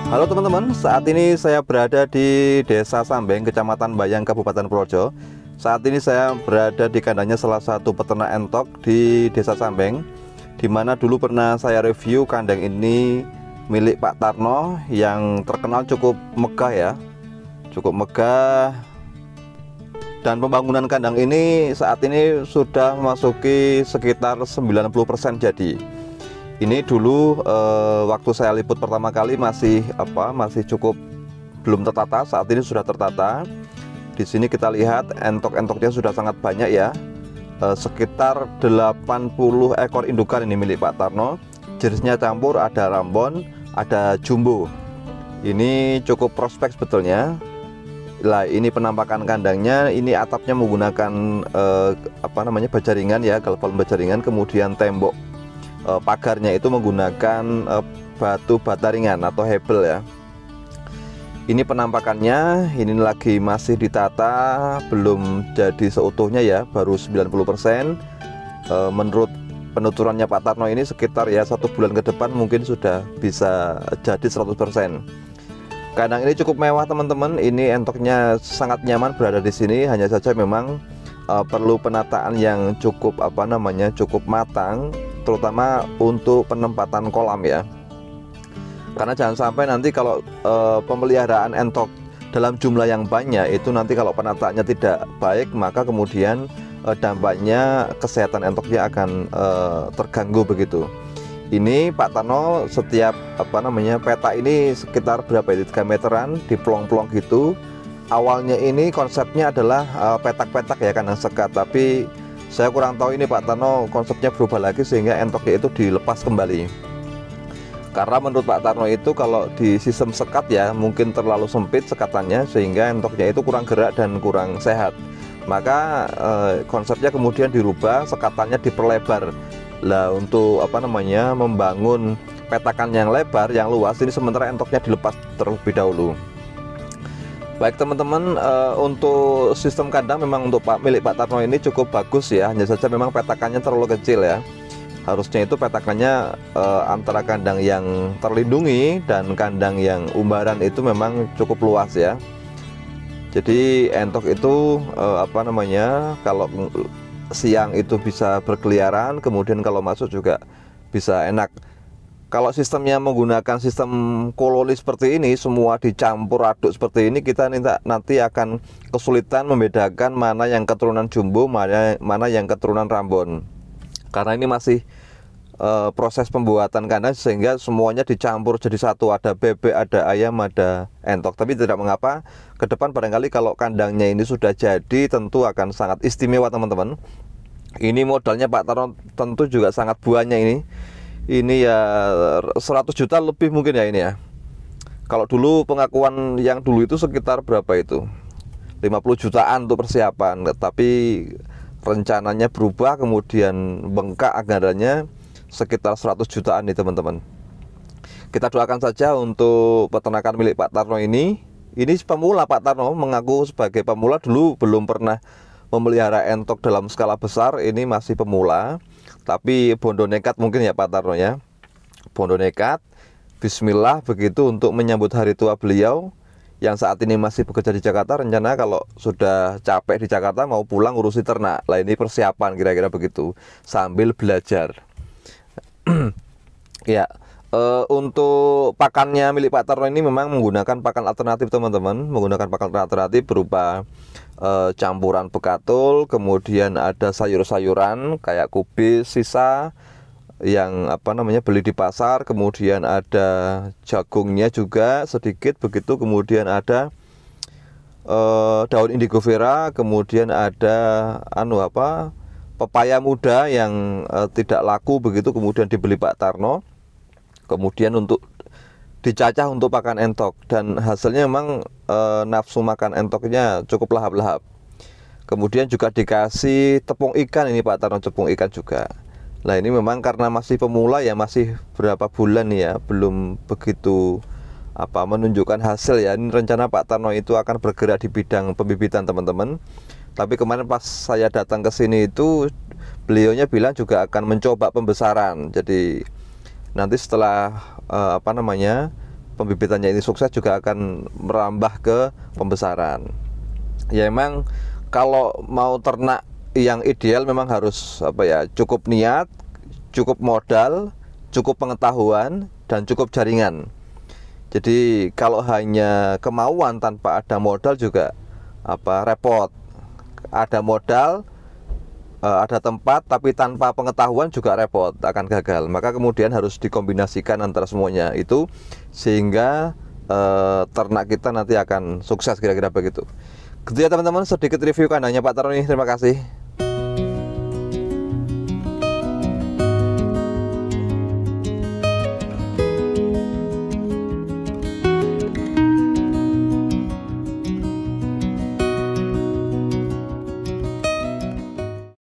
Halo teman-teman, saat ini saya berada di Desa Sambeng, Kecamatan Bayang, Kabupaten Projo. Saat ini saya berada di kandangnya salah satu peternak entok di Desa Sambeng, di mana dulu pernah saya review kandang ini milik Pak Tarno yang terkenal cukup megah ya, cukup megah. Dan pembangunan kandang ini saat ini sudah memasuki sekitar 90% jadi. Ini dulu waktu saya liput pertama kali masih cukup belum tertata. Saat ini sudah tertata. Di sini kita lihat entok-entoknya sudah sangat banyak ya. Sekitar 80 ekor indukan ini milik Pak Tarno. Jenisnya campur, ada Rambon, ada Jumbo. Ini cukup prospek sebetulnya. Lah, ini penampakan kandangnya. Ini atapnya menggunakan bajaringan ya, galvan bajaringan. Kemudian tembok pagarnya itu menggunakan batu bata ringan atau hebel ya. Ini penampakannya, ini lagi masih ditata, belum jadi seutuhnya ya, baru 90%. Menurut penuturannya Pak Tarno ini sekitar ya 1 bulan ke depan mungkin sudah bisa jadi 100%. Kandang ini cukup mewah teman-teman. Ini entoknya sangat nyaman berada di sini, hanya saja memang perlu penataan yang cukup cukup matang, terutama untuk penempatan kolam ya. Karena jangan sampai nanti kalau pemeliharaan entok dalam jumlah yang banyak itu nanti kalau penataannya tidak baik, maka kemudian dampaknya kesehatan entoknya akan terganggu begitu. Ini Pak Tarno setiap peta ini sekitar berapa itu, 3 meteran di pelong-pelong gitu. Awalnya ini konsepnya adalah petak-petak ya, kandang sekat, tapi saya kurang tahu ini Pak Tarno konsepnya berubah lagi sehingga entoknya itu dilepas kembali. Karena menurut Pak Tarno itu kalau di sistem sekat ya mungkin terlalu sempit sekatannya sehingga entoknya itu kurang gerak dan kurang sehat. Maka konsepnya kemudian dirubah, sekatannya diperlebar. Lah, untuk membangun petakan yang lebar, yang luas, ini sementara entoknya dilepas terlebih dahulu. Baik teman-teman, untuk sistem kandang memang untuk milik Pak Tarno ini cukup bagus ya, hanya saja memang petakannya terlalu kecil ya. Harusnya itu petakannya antara kandang yang terlindungi dan kandang yang umbaran itu memang cukup luas ya. Jadi entok itu kalau siang itu bisa berkeliaran, kemudian kalau masuk juga bisa enak. Kalau sistemnya menggunakan sistem koloni seperti ini, semua dicampur aduk seperti ini, kita nanti akan kesulitan membedakan mana yang keturunan Jumbo, mana yang keturunan Rambon. Karena ini masih proses pembuatan kandang sehingga semuanya dicampur jadi satu, ada bebek, ada ayam, ada entok. Tapi tidak mengapa, ke depan barangkali kalau kandangnya ini sudah jadi tentu akan sangat istimewa teman-teman. Ini modalnya Pak Tarno tentu juga sangat banyak ini. Ini ya 100 juta lebih mungkin ya ini ya. Kalau dulu pengakuan yang dulu itu sekitar berapa itu, 50 jutaan untuk persiapan. Tapi rencananya berubah, kemudian bengkak anggarannya sekitar 100 jutaan nih teman-teman. Kita doakan saja untuk peternakan milik Pak Tarno ini. Ini pemula, Pak Tarno mengaku sebagai pemula, dulu belum pernah memelihara entok dalam skala besar. Ini masih pemula, tapi bondo nekat mungkin ya Pak Tarno ya. Bondo nekat, bismillah begitu untuk menyambut hari tua beliau yang saat ini masih bekerja di Jakarta. Rencana kalau sudah capek di Jakarta mau pulang ngurusi ternak. Lah, ini persiapan kira-kira begitu sambil belajar. Ya, untuk pakannya milik Pak Tarno ini memang menggunakan pakan alternatif teman-teman, menggunakan pakan alternatif berupa campuran bekatul, kemudian ada sayur-sayuran kayak kubis sisa yang beli di pasar, kemudian ada jagungnya juga sedikit begitu, kemudian ada daun indigo vera, kemudian ada pepaya muda yang tidak laku begitu, kemudian dibeli Pak Tarno, kemudian untuk dicacah untuk pakan entok, dan hasilnya memang nafsu makan entoknya cukup lahap-lahap. Kemudian juga dikasih tepung ikan ini Pak Tarno, tepung ikan juga. Nah, ini memang karena masih pemula ya, masih berapa bulan ya, belum begitu menunjukkan hasil ya. Ini rencana Pak Tarno itu akan bergerak di bidang pembibitan teman-teman. Tapi kemarin pas saya datang ke sini itu beliaunya bilang juga akan mencoba pembesaran. Jadi nanti setelah pembibitannya ini sukses juga akan merambah ke pembesaran. Ya emang kalau mau ternak yang ideal memang harus cukup niat, cukup modal, cukup pengetahuan, dan cukup jaringan. Jadi kalau hanya kemauan tanpa ada modal juga repot. Ada modal, ada tempat, tapi tanpa pengetahuan juga repot, akan gagal. Maka kemudian harus dikombinasikan antara semuanya itu, sehingga ternak kita nanti akan sukses, kira-kira begitu. Gitu ya teman-teman, sedikit review kandangnya Pak Taroni. Terima kasih.